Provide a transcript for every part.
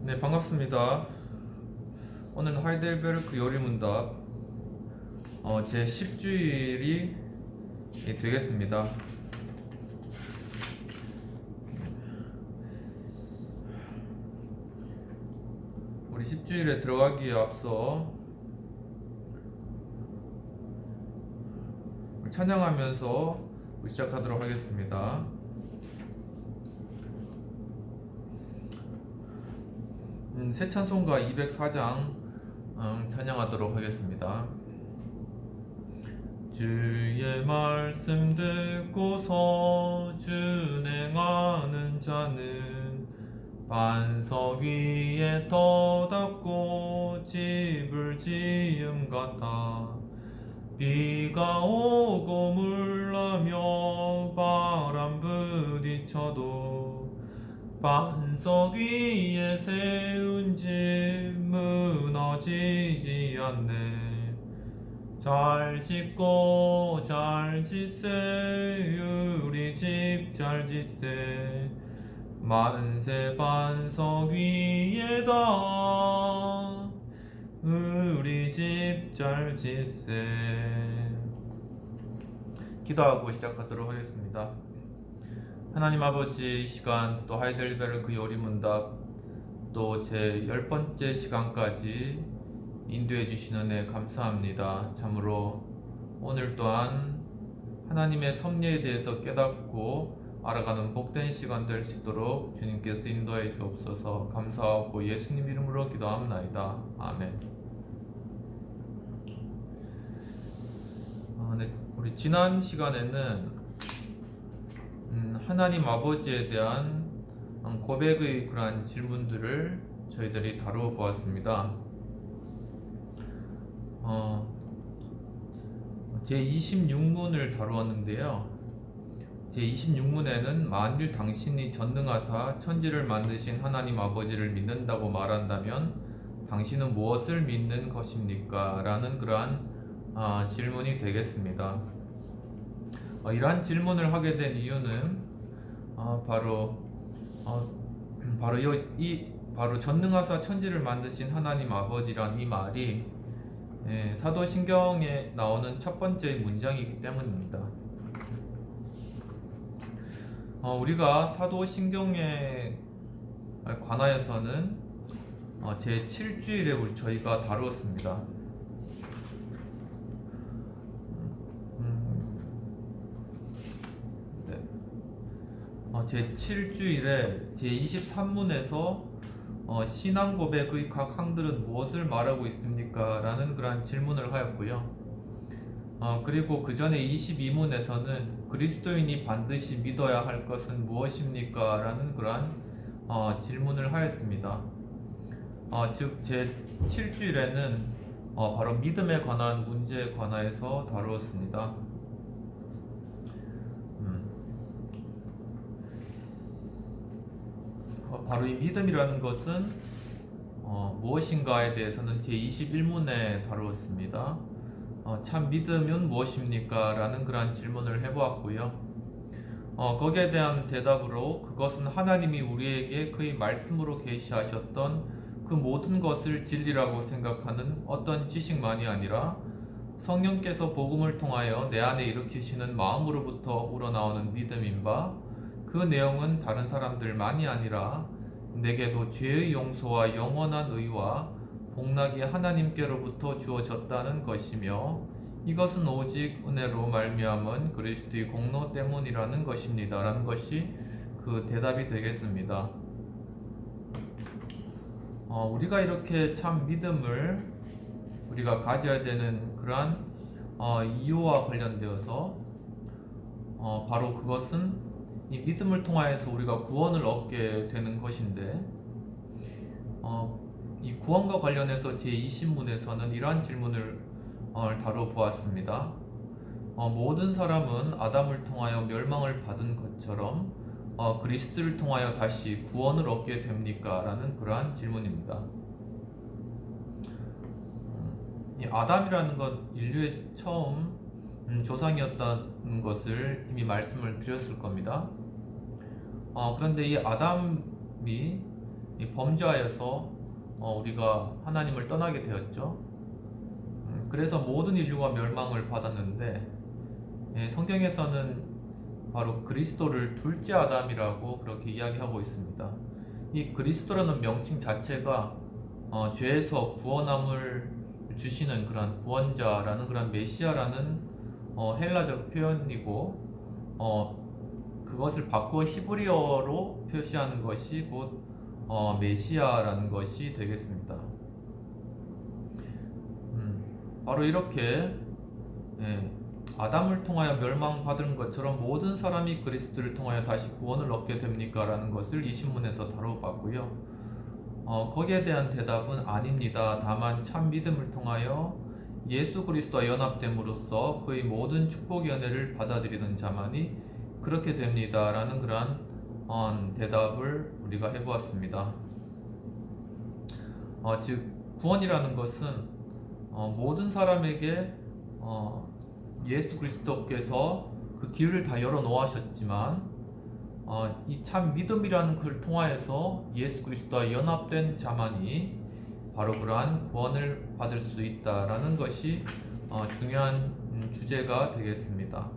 네, 반갑습니다. 오늘 하이델베르크 요리문답 제 10주일이 되겠습니다. 우리 10주일에 들어가기에 앞서 찬양하면서 시작하도록 하겠습니다. 새 찬송가 204장 찬양하도록 하겠습니다. 주의 말씀 듣고서 준행하는 자는 반석 위에 터닫고 집을 지음 같아. 비가 오고 물나며 바람 부딪혀도 반석 위에 세운 집 무너지지 않네. 잘 짓고 잘 짓세 우리 집 잘 짓세 만세 반석 위에다 우리 집 잘 짓세. 기도하고 시작하도록 하겠습니다. 하나님 아버지, 이 시간 또 하이델베르크 요리문답 또 제 10번째 시간까지 인도해 주시는 은혜 감사합니다. 참으로 오늘 또한 하나님의 섭리에 대해서 깨닫고 알아가는 복된 시간 될 수 있도록 주님께서 인도해 주옵소서. 감사하고 예수님 이름으로 기도합나이다. 아멘. 네, 우리 지난 시간에는 하나님 아버지에 대한 고백의 그러한 질문들을 저희들이 다루어 보았습니다. 제26문을 다루었는데요. 제26문에는 만일 당신이 전능하사 천지를 만드신 하나님 아버지를 믿는다고 말한다면 당신은 무엇을 믿는 것입니까? 라는 그러한 질문이 되겠습니다. 이러한 질문을 하게 된 이유는 바로 전능하사 천지를 만드신 하나님 아버지란 이 말이 사도신경에 나오는 첫 번째 문장이기 때문입니다. 우리가 사도신경에 관하여서는 제 7주일에 저희가 다루었습니다. 제 7주일에 제 23문에서 신앙 고백의 각 항들은 무엇을 말하고 있습니까? 라는 그러한 질문을 하였고요. 그리고 그 전에 22문에서는 그리스도인이 반드시 믿어야 할 것은 무엇입니까? 라는 그러한 질문을 하였습니다. 즉 제 7주일에는 바로 믿음에 관한 문제에 관하여서 다루었습니다. 바로 이 믿음이라는 것은 무엇인가에 대해서는 제21문에 다루었습니다. 참 믿음은 무엇입니까? 라는 그러한 질문을 해보았고요. 거기에 대한 대답으로 그것은 하나님이 우리에게 그의 말씀으로 계시하셨던 그 모든 것을 진리라고 생각하는 어떤 지식만이 아니라 성령께서 복음을 통하여 내 안에 일으키시는 마음으로부터 우러나오는 믿음인 바, 그 내용은 다른 사람들만이 아니라 내게도 죄의 용서와 영원한 의와 복락이 하나님께로부터 주어졌다는 것이며, 이것은 오직 은혜로 말미암은 그리스도의 공로 때문이라는 것입니다. 라는 것이 그 대답이 되겠습니다. 우리가 이렇게 참 믿음을 우리가 가져야 되는 그러한 이유와 관련되어서 바로 그것은 이 믿음을 통하여서 우리가 구원을 얻게 되는 것인데, 이 구원과 관련해서 제20문에서는 이러한 질문을 다뤄 보았습니다. 모든 사람은 아담을 통하여 멸망을 받은 것처럼 그리스도를 통하여 다시 구원을 얻게 됩니까? 라는 그러한 질문입니다. 이 아담이라는 건 인류의 처음 조상이었다는 것을 이미 말씀을 드렸을 겁니다. 그런데 이 아담이 이 범죄하여서 우리가 하나님을 떠나게 되었죠. 그래서 모든 인류가 멸망을 받았는데, 성경에서는 바로 그리스도를 둘째 아담이라고 그렇게 이야기하고 있습니다. 이 그리스도라는 명칭 자체가 죄에서 구원함을 주시는 그런 구원자라는 그런 메시아라는 헬라적 표현이고, 그것을 바꿔 히브리어로 표시하는 것이 곧 메시아라는 것이 되겠습니다. 바로 이렇게 아담을 통하여 멸망받은 것처럼 모든 사람이 그리스도를 통하여 다시 구원을 얻게 됩니까? 라는 것을 이 신문에서 다뤄봤고요. 거기에 대한 대답은 아닙니다. 다만 참 믿음을 통하여 예수 그리스도와 연합됨으로써 그의 모든 축복의 은혜를 받아들이는 자만이 그렇게 됩니다. 라는 그러한 대답을 우리가 해보았습니다. 즉 구원이라는 것은 모든 사람에게 예수 그리스도께서 그 길을 다 열어 놓으셨지만 이 참 믿음이라는 것을 통하여서 예수 그리스도와 연합된 자만이 바로 그러한 구원을 받을 수 있다라는 것이 중요한 주제가 되겠습니다.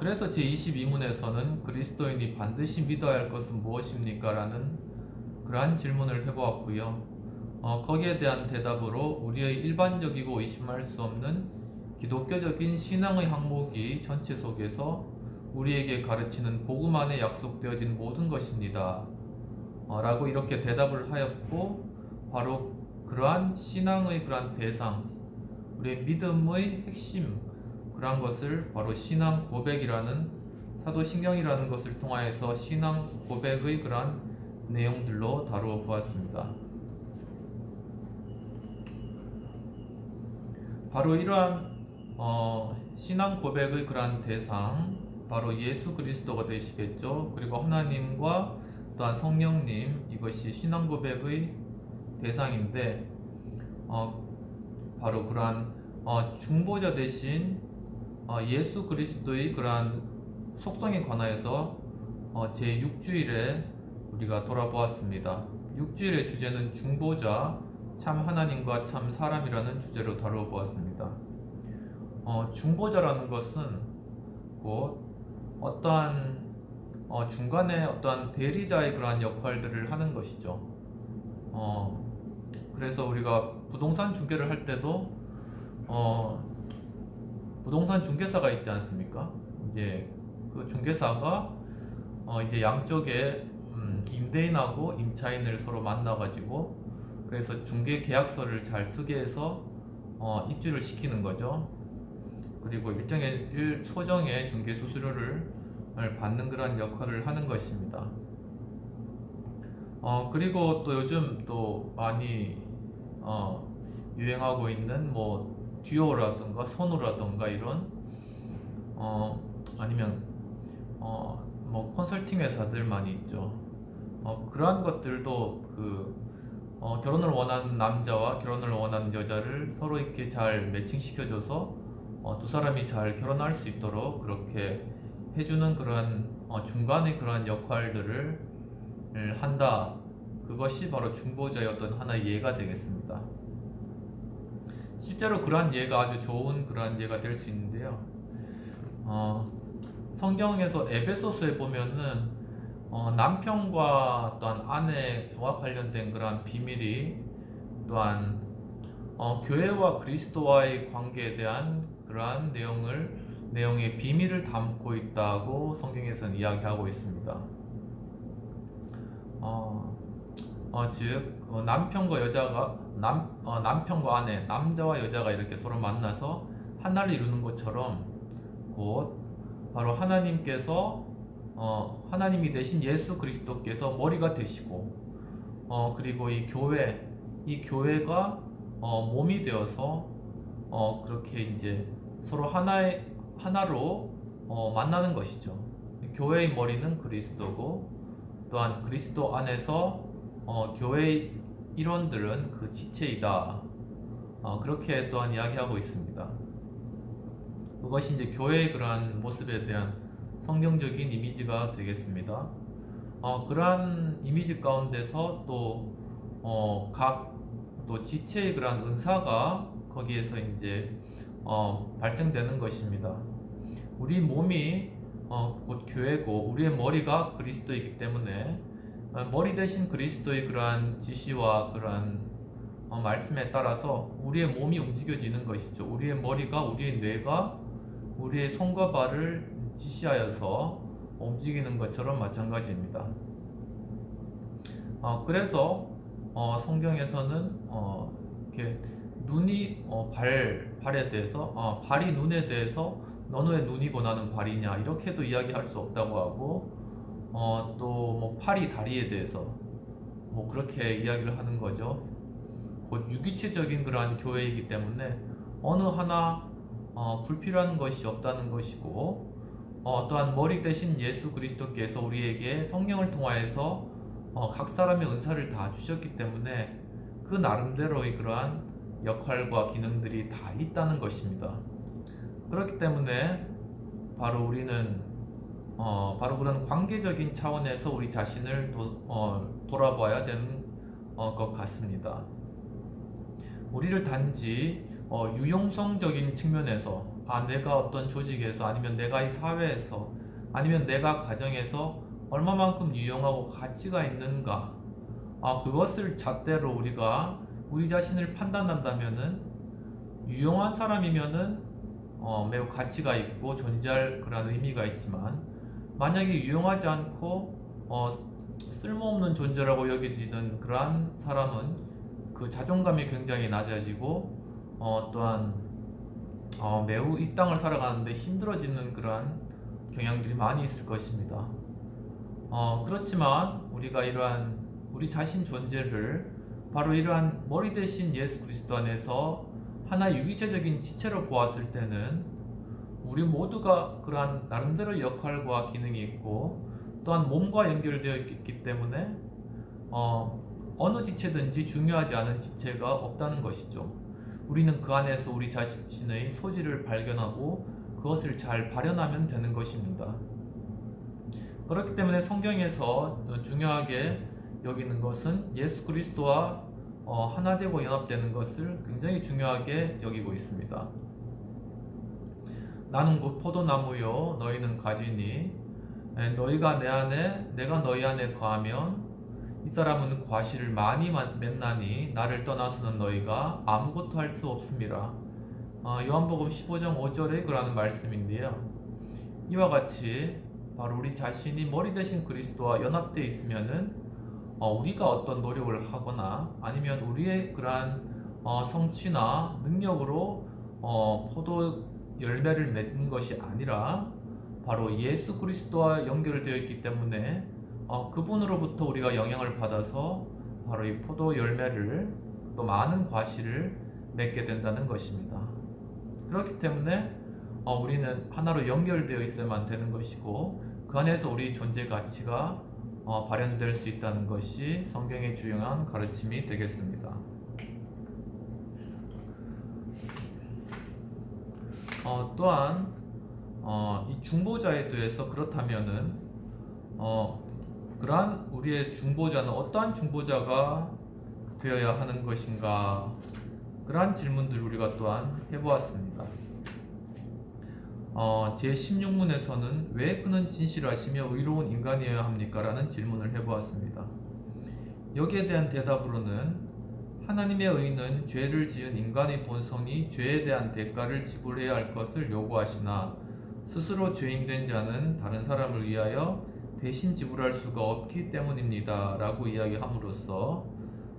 그래서 제22문에서는 그리스도인이 반드시 믿어야 할 것은 무엇입니까? 라는 그러한 질문을 해보았고요. 거기에 대한 대답으로 우리의 일반적이고 의심할 수 없는 기독교적인 신앙의 항목이 전체 속에서 우리에게 가르치는 복음 안에 약속되어진 모든 것입니다. 라고 이렇게 대답을 하였고, 바로 그러한 신앙의 그러한 대상, 우리의 믿음의 핵심, 그러한 것을 바로 신앙 고백이라는 사도신경이라는 것을 통하여서 신앙 고백의 그러한 내용들로 다루어 보았습니다. 바로 이러한 신앙 고백의 그러한 대상, 바로 예수 그리스도가 되시겠죠. 그리고 하나님과 또한 성령님, 이것이 신앙 고백의 대상인데, 바로 그러한 중보자 대신 예수 그리스도의 그러한 속성에 관하여서 제6주일에 우리가 돌아보았습니다. 6주일의 주제는 중보자, 참 하나님과 참 사람이라는 주제로 다루어 보았습니다. 중보자라는 것은 곧 어떠한 중간에 어떠한 대리자의 그러한 역할들을 하는 것이죠. 그래서 우리가 부동산 중개를 할 때도 부동산 중개사가 있지 않습니까? 이제 그 중개사가 이제 양쪽에 임대인하고 임차인을 서로 만나가지고, 그래서 중개 계약서를 잘 쓰게 해서 입주를 시키는 거죠. 그리고 일정의 소정의 중개 수수료를 받는 그런 역할을 하는 것입니다. 그리고 또 요즘 또 많이 유행하고 있는 뭐 듀오라든가 선우라든가 이런 아니면 뭐 컨설팅 회사들 많이 있죠. 그러한 것들도 결혼을 원하는 남자와 결혼을 원하는 여자를 서로 이렇게 잘 매칭시켜줘서 두 사람이 잘 결혼할 수 있도록 그렇게 해주는 그러한 중간의 그러한 역할들을 한다. 그것이 바로 중보자의 어떤 하나의 예가 되겠습니다. 실제로 그러한 예가 아주 좋은 그러한 예가 될 수 있는데요. 성경에서 에베소서에 보면은 남편과 또한 아내와 관련된 그러한 비밀이, 또한 교회와 그리스도와의 관계에 대한 그러한 내용의 비밀을 담고 있다고 성경에서는 이야기하고 있습니다. 즉 남편과 여자가 남편과 아내, 남자와 여자가 이렇게 서로 만나서 하나를 이루는 것처럼 곧 바로 하나님께서 하나님이 되신 예수 그리스도께서 머리가 되시고, 그리고 이 교회가 몸이 되어서 그렇게 이제 서로 하나로 만나는 것이죠. 교회의 머리는 그리스도고, 또한 그리스도 안에서 교회의 일원들은 그 지체이다. 그렇게 또한 이야기하고 있습니다. 그것이 이제 교회의 그러한 모습에 대한 성경적인 이미지가 되겠습니다. 그러한 이미지 가운데서 또 각 또 지체의 그러한 은사가 거기에서 이제 발생되는 것입니다. 우리 몸이 곧 교회고 우리의 머리가 그리스도이기 때문에 머리 대신 그리스도의 그러한 지시와 그러한 말씀에 따라서 우리의 몸이 움직여지는 것이죠. 우리의 머리가 우리의 뇌가 우리의 손과 발을 지시하여서 움직이는 것처럼 마찬가지입니다. 그래서 성경에서는 이렇게 눈이 발에 대해서 발이 눈에 대해서 너는 왜 눈이고 나는 발이냐 이렇게도 이야기할 수 없다고 하고 또 뭐 팔이 다리에 대해서 뭐 그렇게 이야기를 하는 거죠. 곧 유기체적인 그러한 교회이기 때문에 어느 하나 불필요한 것이 없다는 것이고 또한 머리 대신 예수 그리스도께서 우리에게 성령을 통하여서 각 사람의 은사를 다 주셨기 때문에 그 나름대로의 그러한 역할과 기능들이 다 있다는 것입니다. 그렇기 때문에 바로 우리는 바로 그런 관계적인 차원에서 우리 자신을 돌아봐야 되는 것 같습니다. 우리를 단지 유용성적인 측면에서 내가 어떤 조직에서 아니면 내가 이 사회에서 아니면 내가 가정에서 얼마만큼 유용하고 가치가 있는가 그것을 잣대로 우리가 우리 자신을 판단한다면은 유용한 사람이면은 매우 가치가 있고 존재할 그런 의미가 있지만 만약에 유용하지 않고 쓸모없는 존재라고 여겨지는 그러한 사람은 그 자존감이 굉장히 낮아지고 또한 매우 이 땅을 살아가는데 힘들어지는 그러한 경향들이 많이 있을 것입니다. 그렇지만 우리가 이러한 우리 자신 존재를 바로 이러한 머리 대신 예수 그리스도 안에서 하나의 유기체적인 지체로 보았을 때는 우리 모두가 그러한 나름대로 역할과 기능이 있고 또한 몸과 연결되어 있기 때문에 어느 지체든지 중요하지 않은 지체가 없다는 것이죠. 우리는 그 안에서 우리 자신의 소질을 발견하고 그것을 잘 발현하면 되는 것입니다. 그렇기 때문에 성경에서 중요하게 여기는 것은 예수 그리스도와 하나 되고 연합되는 것을 굉장히 중요하게 여기고 있습니다. 나는 곧 포도나무요 너희는 가지니 너희가 내 안에 내가 너희 안에 거하면 이 사람은 과실을 많이 맺나니 나를 떠나서는 너희가 아무것도 할 수 없음이라. 요한복음 15장 5절에 그러는 말씀인데요. 이와 같이 바로 우리 자신이 머리 대신 그리스도와 연합되어 있으면은 우리가 어떤 노력을 하거나 아니면 우리의 그러한 성취나 능력으로 포도 열매를 맺는 것이 아니라 바로 예수 그리스도와 연결되어 있기 때문에 그분으로부터 우리가 영향을 받아서 바로 이 포도 열매를 또 많은 과실을 맺게 된다는 것입니다. 그렇기 때문에 우리는 하나로 연결되어 있어야만 되는 것이고 그 안에서 우리 존재 가치가 발현될 수 있다는 것이 성경의 중요한 가르침이 되겠습니다. 또한 이 중보자에 대해서 그렇다면은 그러한 우리의 중보자는 어떠한 중보자가 되어야 하는 것인가 그러한 질문들을 우리가 또한 해보았습니다. 제16문에서는 왜 그는 진실하시며 의로운 인간이어야 합니까? 라는 질문을 해보았습니다. 여기에 대한 대답으로는 하나님의 의는 죄를 지은 인간의 본성이 죄에 대한 대가를 지불해야 할 것을 요구하시나 스스로 죄인된 자는 다른 사람을 위하여 대신 지불할 수가 없기 때문입니다. 라고 이야기함으로써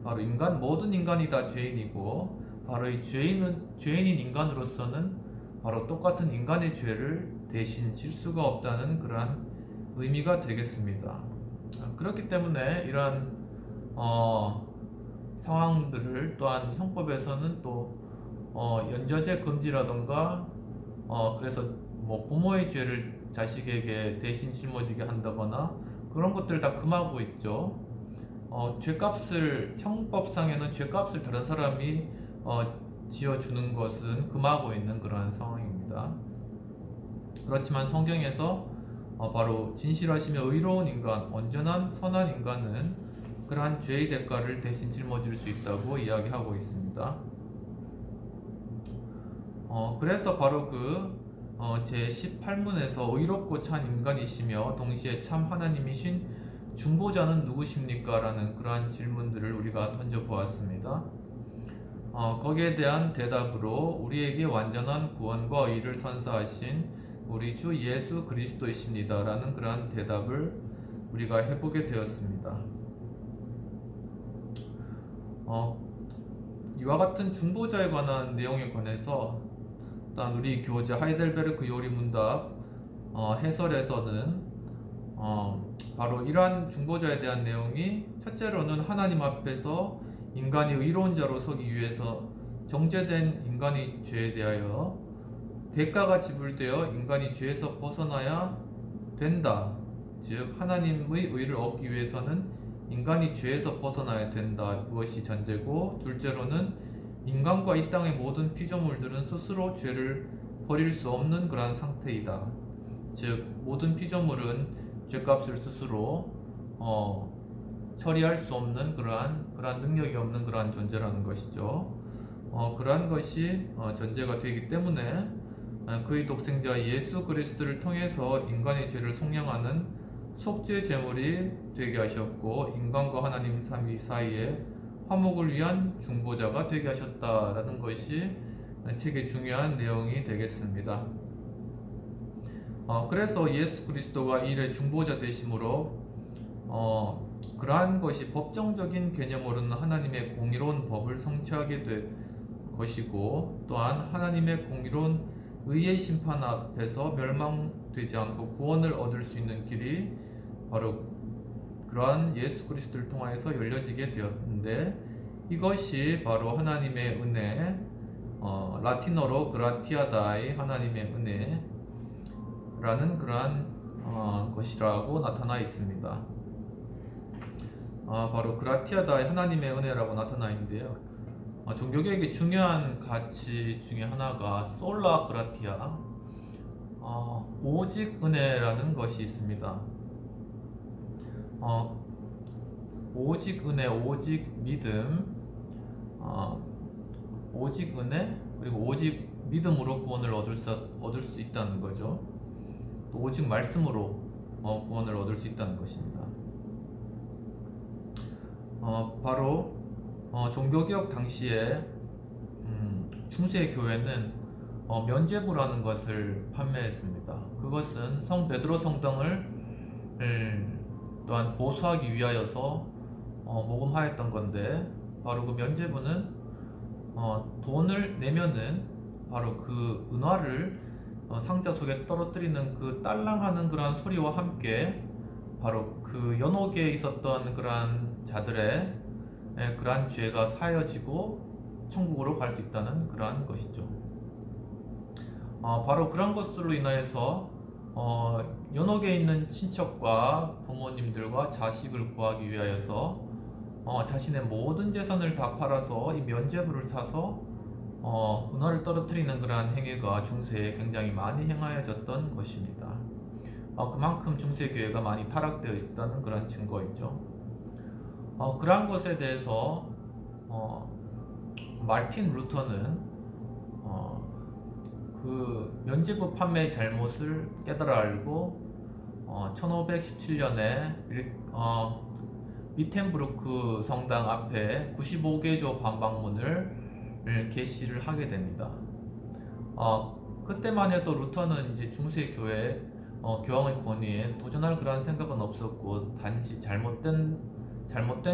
바로 모든 인간이 다 죄인이고 바로 이 죄인인 인간으로서는 바로 똑같은 인간의 죄를 대신 질 수가 없다는 그러한 의미가 되겠습니다. 그렇기 때문에 이러한 상황들을 또한 형법에서는 또 연좌제 금지라던가 그래서 뭐 부모의 죄를 자식에게 대신 짊어지게 한다거나 그런 것들 다 금하고 있죠. 죄값을 형법상에는 죄값을 다른 사람이 지어주는 것은 금하고 있는 그러한 상황입니다. 그렇지만 성경에서 바로 진실하시며 의로운 인간, 온전한 선한 인간은 그러한 죄의 대가를 대신 짊어질 수 있다고 이야기하고 있습니다. 그래서 바로 제 18문에서 의롭고 찬 인간이시며 동시에 참 하나님이신 중보자는 누구십니까? 라는 그러한 질문들을 우리가 던져보았습니다. 거기에 대한 대답으로 우리에게 완전한 구원과 의를 선사하신 우리 주 예수 그리스도이십니다. 라는 그러한 대답을 우리가 해보게 되었습니다. 이와 같은 중보자에 관한 내용에 관해서 일단 우리 교재 하이델베르크 요리문답 해설에서는 바로 이러한 중보자에 대한 내용이 첫째로는 하나님 앞에서 인간이 의로운 자로 서기 위해서 정죄된 인간의 죄에 대하여 대가가 지불되어 인간이 죄에서 벗어나야 된다. 즉 하나님의 의를 얻기 위해서는 인간이 죄에서 벗어나야 된다. 그것이 전제고, 둘째로는 인간과 이 땅의 모든 피조물들은 스스로 죄를 버릴 수 없는 그러한 상태이다. 즉 모든 피조물은 죄값을 스스로 처리할 수 없는 그러한 능력이 없는 그러한 존재라는 것이죠. 그러한 것이 전제가 되기 때문에 그의 독생자 예수 그리스도를 통해서 인간의 죄를 속량하는 속죄 제물이 되게 하셨고, 인간과 하나님 삼위 사이에 화목을 위한 중보자가 되게 하셨다라는 것이 책의 중요한 내용이 되겠습니다. 그래서 예수 그리스도가 일의 중보자 되심으로 그러한 것이 법정적인 개념으로는 하나님의 공의로운 법을 성취하게 될 것이고, 또한 하나님의 공의로운 의의 심판 앞에서 멸망되지 않고 구원을 얻을 수 있는 길이 바로 그러한 예수 그리스도를 통하여서 열려지게 되었는데, 이것이 바로 하나님의 은혜, 라틴어로 그라티아다이, 하나님의 은혜라는 그러한 것이라고 나타나 있습니다. 바로 그라티아다이, 하나님의 은혜라고 나타나 있는데요. 종교개혁의 중요한 가치 중에 하나가 솔라 그라티아, 오직 은혜라는 것이 있습니다. 오직 은혜, 오직 믿음, 오직 은혜, 그리고 오직 믿음으로 구원을 얻을 수 있다는 거죠. 또 오직 말씀으로 구원을 얻을 수 있다는 것입니다. 바로 종교개혁 당시에 중세 교회는 면죄부라는 것을 판매했습니다. 그것은 성 베드로 성당을 또한 보수하기 위하여서 모금하였던 건데, 바로 그 면죄부는 돈을 내면은 바로 그 은화를 상자 속에 떨어뜨리는 그 딸랑하는 그러한 소리와 함께 바로 그 연옥에 있었던 그러한 자들의 그러한 죄가 사여지고 천국으로 갈 수 있다는 그러한 것이죠. 바로 그런 것들로 인하여서 연옥에 있는 친척과 부모님들과 자식을 구하기 위하여서 자신의 모든 재산을 다 팔아서 이 면죄부를 사서 은화를 떨어뜨리는 그러한 행위가 중세에 굉장히 많이 행하여졌던 것입니다. 그만큼 중세교회가 많이 타락되어 있었다는 그런 증거이죠. 그러한 것에 대해서 마르틴 루터는 그 면죄부 판매의 잘못을 깨달아 알고 1517년에 비텐브루크 성당 앞에 95개조 반박문을 게시를 하게 됩니다. 그때만 해도 루터는 이제 중세 교회 교황의 권위에 도전할 그러한 생각은 없었고, 단지 잘못된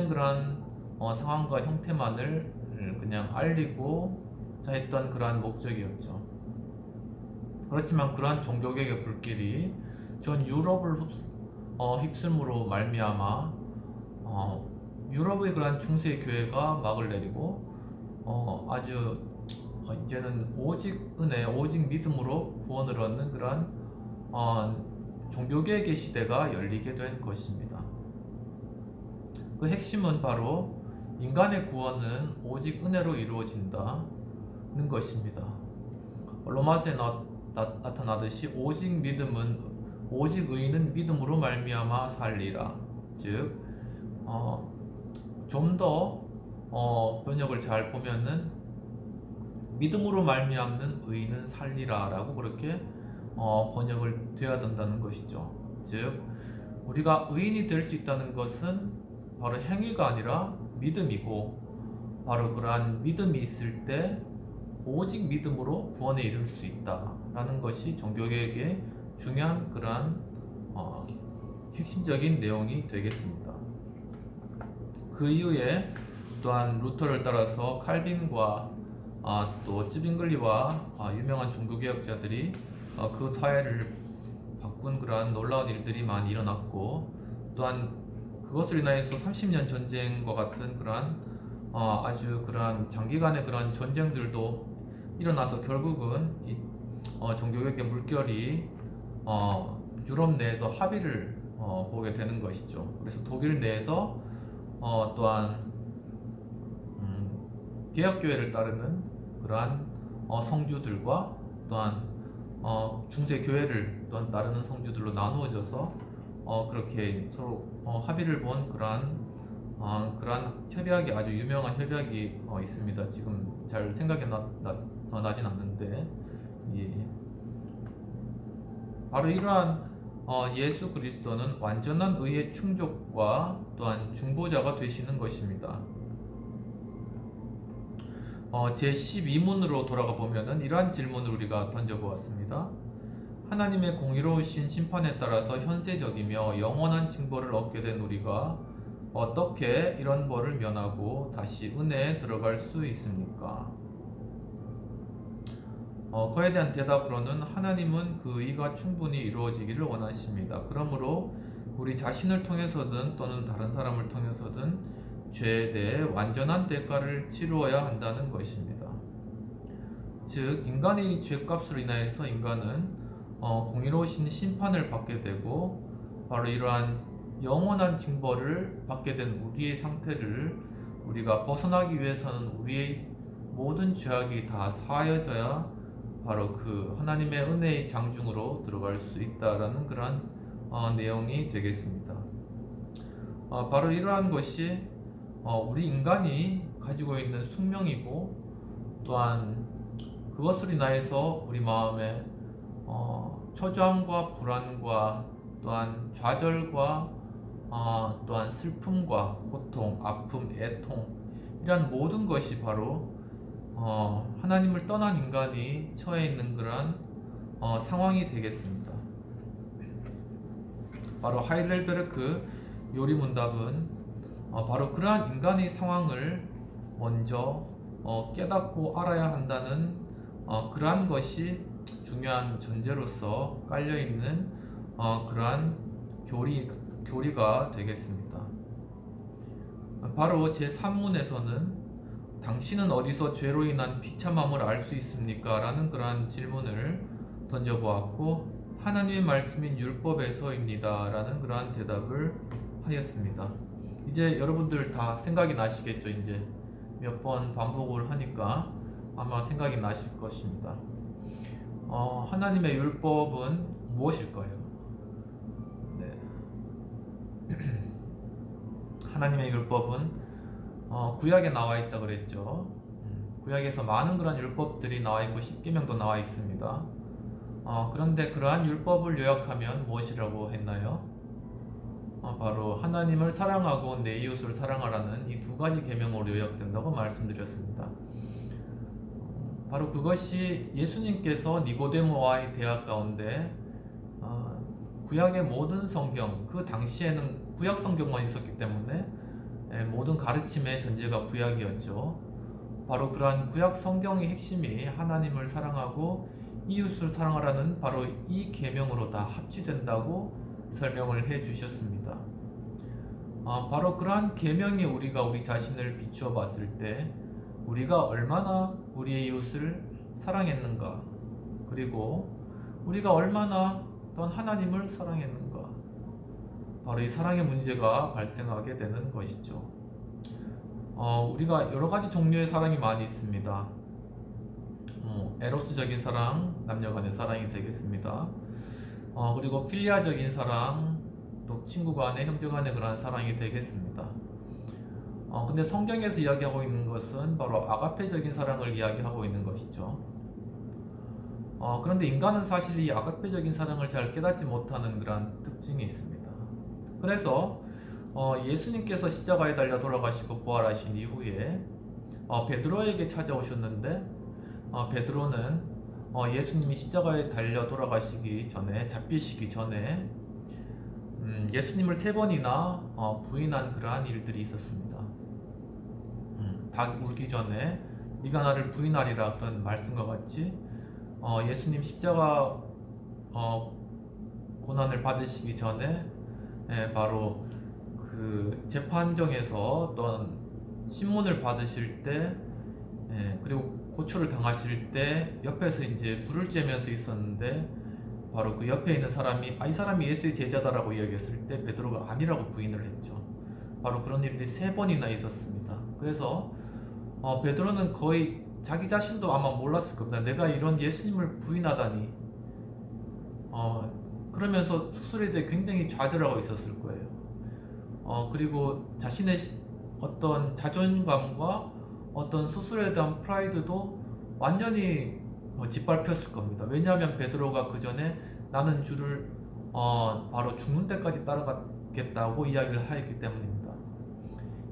그러한 상황과 형태만을 그냥 알리고자 했던 그러한 목적이었죠. 그렇지만 그러한 종교개혁의 불길이 전 유럽을 휩쓸므로 말미암아 유럽의 그러한 중세 교회가 막을 내리고 아주 이제는 오직 은혜, 오직 믿음으로 구원을 얻는 그러한 종교개혁의 시대가 열리게 된 것입니다. 그 핵심은 바로 인간의 구원은 오직 은혜로 이루어진다는 것입니다. 로마서에 나타나듯이 오직 믿음은 오직 의인은 믿음으로 말미암아 살리라. 즉, 좀 더 번역을 잘 보면은 믿음으로 말미암는 의인은 살리라라고 그렇게 번역을 되어야 된다는 것이죠. 즉, 우리가 의인이 될 수 있다는 것은 바로 행위가 아니라 믿음이고, 바로 그러한 믿음이 있을 때 오직 믿음으로 구원에 이를 수 있다라는 것이 종교개혁의 중요한 그러한 핵심적인 내용이 되겠습니다. 그 이후에 또한 루터를 따라서 칼빈과 또 쯔빙글리와 유명한 종교개혁자들이 그 사회를 바꾼 그러한 놀라운 일들이 많이 일어났고, 또한 그것을 인하여서 30년 전쟁과 같은 그러한 아주 그러한 장기간의 그러한 전쟁들도 일어나서 결국은 이 종교개혁의 물결이 유럽 내에서 합의를 보게 되는 것이죠. 그래서 독일 내에서 또한 개혁교회를 따르는 그러한 성주들과 또한 중세교회를 또한 따르는 성주들로 나누어져서 그렇게 서로 합의를 본 그러한 협약이 아주 유명한 협약이 있습니다. 지금 잘 생각이 나진 않는데, 예. 바로 이러한 예수 그리스도는 완전한 의의 충족과 또한 중보자가 되시는 것입니다. 제 12문으로 돌아가 보면은 이러한 질문을 우리가 던져보았습니다. 하나님의 공의로우신 심판에 따라서 현세적이며 영원한 징벌을 얻게 된 우리가 어떻게 이런 벌을 면하고 다시 은혜에 들어갈 수 있습니까? 그에 대한 대답으로는 하나님은 그 의가 충분히 이루어지기를 원하십니다. 그러므로 우리 자신을 통해서든 또는 다른 사람을 통해서든 죄에 대해 완전한 대가를 치루어야 한다는 것입니다. 즉, 인간의 죄값으로 인하여서 인간은 공의로우신 심판을 받게 되고, 바로 이러한 영원한 징벌을 받게 된 우리의 상태를 우리가 벗어나기 위해서는 우리의 모든 죄악이 다 사하여져야 바로 그 하나님의 은혜의 장중으로 들어갈 수 있다라는 그러한 내용이 되겠습니다. 바로 이러한 것이 우리 인간이 가지고 있는 숙명이고, 또한 그것으로 인하여서 우리 마음에 초조함과 불안과 또한 좌절과 또한 슬픔과 고통, 아픔, 애통, 이러한 모든 것이 바로 하나님을 떠난 인간이 처해 있는 그러한 상황이 되겠습니다. 바로 하이델베르크 요리문답은 바로 그러한 인간의 상황을 먼저 깨닫고 알아야 한다는 그러한 것이 중요한 전제로서 깔려있는 그러한 교리가 되겠습니다. 바로 제3문에서는 당신은 어디서 죄로 인한 비참함을 알 수 있습니까? 라는 그러한 질문을 던져보았고, 하나님의 말씀인 율법에서입니다. 라는 그러한 대답을 하였습니다. 이제 여러분들 다 생각이 나시겠죠? 이제 몇 번 반복을 하니까 아마 생각이 나실 것입니다. 하나님의 율법은 무엇일까요? 네. 하나님의 율법은 구약에 나와 있다 그랬죠. 구약에서 많은 그런 율법들이 나와 있고 십계명도 나와 있습니다. 그런데 그러한 율법을 요약하면 무엇이라고 했나요? 바로 하나님을 사랑하고 내 이웃을 사랑하라는 이 두 가지 계명으로 요약된다고 말씀드렸습니다. 바로 그것이 예수님께서 니고데모와의 대화 가운데 구약의 모든 성경, 그 당시에는 구약 성경만 있었기 때문에 모든 가르침의 전제가 구약이었죠. 바로 그러한 구약 성경의 핵심이 하나님을 사랑하고 이웃을 사랑하라는 바로 이 계명으로 다 합치된다고 설명을 해 주셨습니다. 바로 그러한 계명이 우리가 우리 자신을 비추어 봤을 때 우리가 얼마나 우리의 이웃을 사랑했는가, 그리고 우리가 얼마나 또한 하나님을 사랑했는가, 바로 이 사랑의 문제가 발생하게 되는 것이죠. 우리가 여러 가지 종류의 사랑이 많이 있습니다. 에로스적인 사랑, 남녀간의 사랑이 되겠습니다. 그리고 필리아적인 사랑, 또 친구 간의, 형제 간의 그러한 사랑이 되겠습니다. 근데 성경에서 이야기하고 있는 것은 바로 아가페적인 사랑을 이야기하고 있는 것이죠. 그런데 인간은 사실 이 아가페적인 사랑을 잘 깨닫지 못하는 그런 특징이 있습니다. 그래서 예수님께서 십자가에 달려 돌아가시고 부활하신 이후에 베드로에게 찾아오셨는데 베드로는 예수님이 십자가에 달려 돌아가시기 전에, 잡히시기 전에 예수님을 3번이나 부인한 그러한 일들이 있었습니다. 닭 울기 전에 네가 나를 부인하리라, 그런 말씀과 같이 예수님 십자가 고난을 받으시기 전에 바로 그 재판정에서 어떤 신문을 받으실 때, 그리고 고초를 당하실 때 옆에서 이제 불을 쬐면서 있었는데, 바로 그 옆에 있는 사람이 이 사람이 예수의 제자다라고 이야기했을 때 베드로가 아니라고 부인을 했죠. 바로 그런 일들이 3번이나 있었습니다. 그래서 베드로는 거의 자기 자신도 아마 몰랐을 겁니다. 내가 이런 예수님을 부인하다니. 그러면서 스스로에 대해 굉장히 좌절하고 있었을 거예요. 그리고 자신의 어떤 자존감과 어떤 스스로에 대한 프라이드도 완전히 짓밟혔을 겁니다. 왜냐하면 베드로가 그 전에 나는 주를 바로 죽는 데까지 따라가겠다고 이야기를 하였기 때문입니다.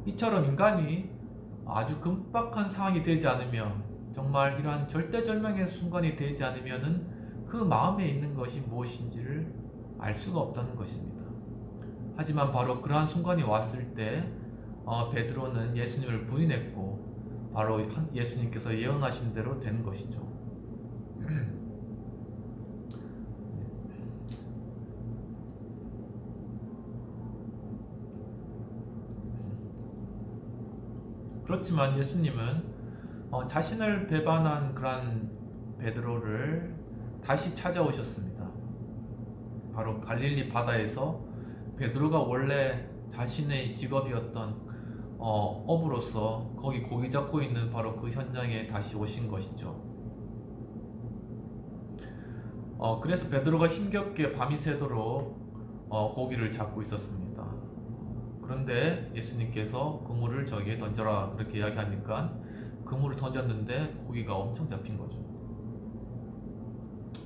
이처럼 인간이 아주 급박한 상황이 되지 않으면, 정말 이러한 절대절명의 순간이 되지 않으면은 그 마음에 있는 것이 무엇인지를 알 수가 없다는 것입니다. 하지만 바로 그러한 순간이 왔을 때 베드로는 예수님을 부인했고, 바로 예수님께서 예언하신 대로 된 것이죠. 그렇지만 예수님은 자신을 배반한 그런 베드로를 다시 찾아오셨습니다. 바로 갈릴리 바다에서 베드로가 원래 자신의 직업이었던 어부로서 거기 고기 잡고 있는 바로 그 현장에 다시 오신 것이죠. 그래서 베드로가 힘겹게 밤이 새도록 고기를 잡고 있었습니다. 그런데 예수님께서 그물을 저기에 던져라, 그렇게 이야기하니까 그물을 던졌는데 고기가 엄청 잡힌 거죠.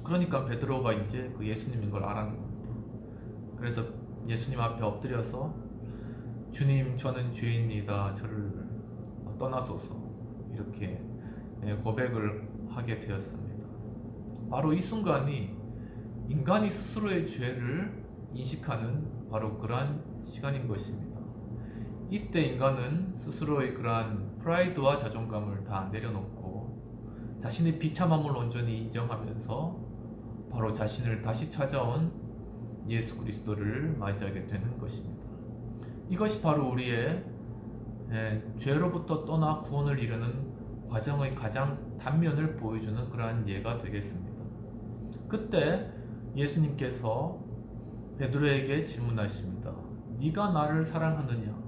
그러니까 베드로가 이제 그 예수님인 걸 알았는 겁니다. 그래서 예수님 앞에 엎드려서 주님, 저는 죄인입니다. 저를 떠나소서, 이렇게 고백을 하게 되었습니다. 바로 이 순간이 인간이 스스로의 죄를 인식하는 바로 그러한 시간인 것입니다. 이때 인간은 스스로의 그러한 프라이드와 자존감을 다 내려놓고 자신의 비참함을 온전히 인정하면서 바로 자신을 다시 찾아온 예수 그리스도를 맞이하게 되는 것입니다. 이것이 바로 우리의 죄로부터 떠나 구원을 이루는 과정의 가장 단면을 보여주는 그러한 예가 되겠습니다. 그때 예수님께서 베드로에게 질문하십니다. 네가 나를 사랑하느냐?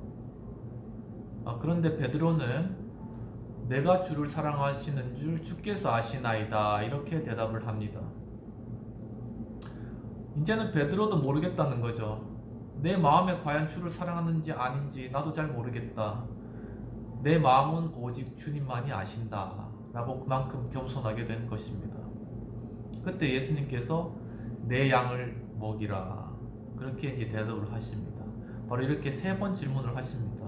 그런데 베드로는 내가 주를 사랑하시는 줄 주께서 아시나이다, 이렇게 대답을 합니다. 이제는 베드로도 모르겠다는 거죠. 내 마음에 과연 주를 사랑하는지 아닌지 나도 잘 모르겠다. 내 마음은 오직 주님만이 아신다, 라고 그만큼 겸손하게 된 것입니다. 그때 예수님께서 내 양을 먹이라, 그렇게 이제 대답을 하십니다. 바로 이렇게 3번 질문을 하십니다.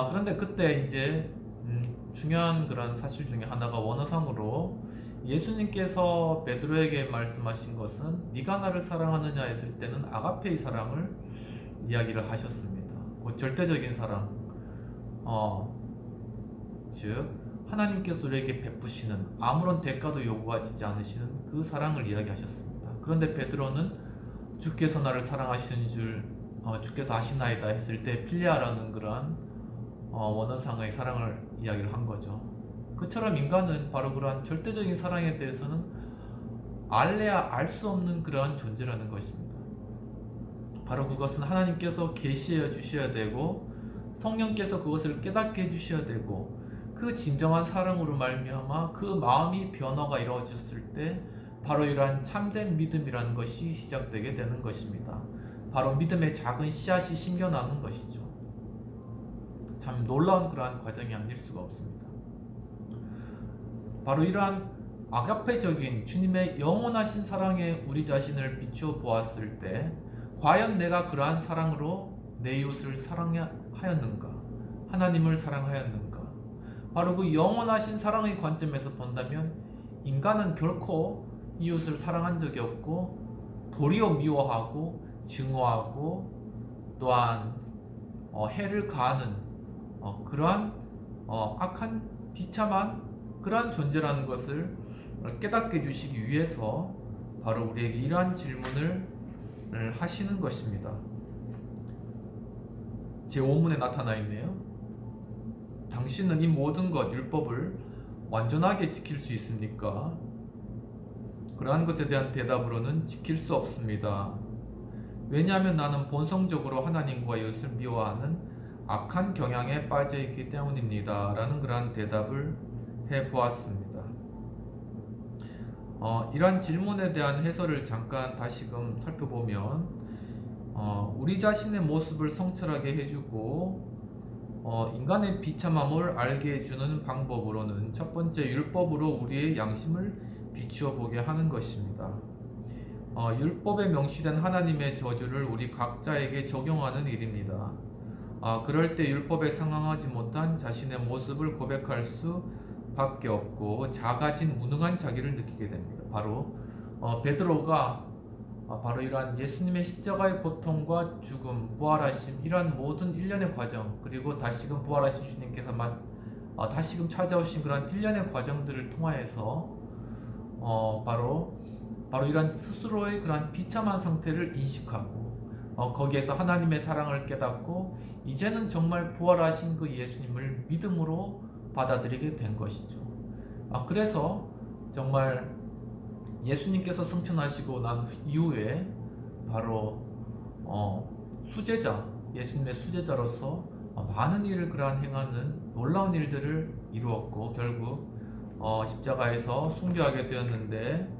그런데 그때 이제 중요한 그런 사실 중에 하나가 원어상으로 예수님께서 베드로에게 말씀하신 것은 네가 나를 사랑하느냐 했을 때는 아가페의 사랑을 이야기를 하셨습니다. 그 절대적인 사랑, 즉 하나님께서 우리에게 베푸시는, 아무런 대가도 요구하지 않으시는 그 사랑을 이야기하셨습니다. 그런데 베드로는 주께서 나를 사랑하시는 줄 주께서 아시나이다 했을 때 필리아라는 그러한 원어상의 사랑을 이야기를 한 거죠. 그처럼 인간은 바로 그러한 절대적인 사랑에 대해서는 알래야 알 수 없는 그러한 존재라는 것입니다. 바로 그것은 하나님께서 계시해 주셔야 되고 성령께서 그것을 깨닫게 해주셔야 되고 그 진정한 사랑으로 말미암아 그 마음이 변화가 이루어졌을 때 바로 이러한 참된 믿음이라는 것이 시작되게 되는 것입니다. 바로 믿음의 작은 씨앗이 심겨나는 것이죠. 참 놀라운 그러한 과정이 아닐 수가 없습니다. 바로 이러한 아가페적인 주님의 영원하신 사랑에 우리 자신을 비추어 보았을 때 과연 내가 그러한 사랑으로 내 이웃을 사랑하였는가? 하나님을 사랑하였는가? 바로 그 영원하신 사랑의 관점에서 본다면 인간은 결코 이웃을 사랑한 적이 없고 도리어 미워하고 증오하고 또한 해를 가하는 그러한 악한 비참한 그러한 존재라는 것을 깨닫게 해주시기 위해서 바로 우리에게 이러한 질문을 하시는 것입니다. 제5문에 나타나 있네요. 당신은 이 모든 것 율법을 완전하게 지킬 수 있습니까? 그러한 것에 대한 대답으로는 지킬 수 없습니다. 왜냐하면 나는 본성적으로 하나님과 이웃을 미워하는 악한 경향에 빠져 있기 때문입니다. 라는 그러한 대답을 해 보았습니다. 이러한 질문에 대한 해설을 잠깐 다시금 살펴보면 우리 자신의 모습을 성찰하게 해주고 인간의 비참함을 알게 해주는 방법으로는 첫 번째 율법으로 우리의 양심을 비추어 보게 하는 것입니다. 율법에 명시된 하나님의 저주를 우리 각자에게 적용하는 일입니다. 그럴 때 율법에 상응하지 못한 자신의 모습을 고백할 수밖에 없고 작아진 무능한 자기를 느끼게 됩니다. 바로 베드로가 바로 이러한 예수님의 십자가의 고통과 죽음, 부활하심 이러한 모든 일련의 과정 그리고 다시금 부활하신 주님께서 다시금 찾아오신 그러한 일련의 과정들을 통하여서 바로 이러한 스스로의 그러한 비참한 상태를 인식하고 거기에서 하나님의 사랑을 깨닫고 이제는 정말 부활하신 그 예수님을 믿음으로 받아들이게 된 것이죠. 그래서 정말 예수님께서 승천하시고 난 이후에 바로 수제자, 예수님의 수제자로서 많은 일을 그러한 행하는 놀라운 일들을 이루었고 결국 십자가에서 순교하게 되었는데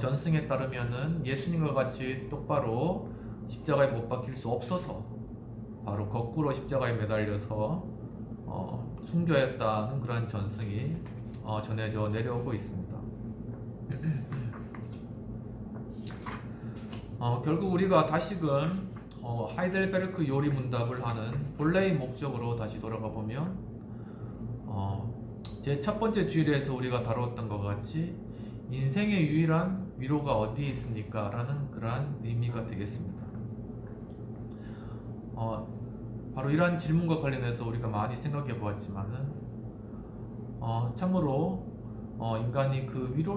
전승에 따르면은 예수님과 같이 똑바로 십자가에 못 박힐 수 없어서 바로 거꾸로 십자가에 매달려서 순교했다는 그러한 전승이 전해져 내려오고 있습니다. 결국 우리가 다시금 하이델베르크 요리 문답을 하는 본래의 목적으로 다시 돌아가 보면 제 첫 번째 주일에서 우리가 다루었던 것 같이 인생의 유일한 위로가 어디에 있습니까? 라는 그러한 의미가 되겠습니다. 바로 이러한 질문과 관련해서 우리가 많이 생각해 보았지만은 참으로 인간이 그 위로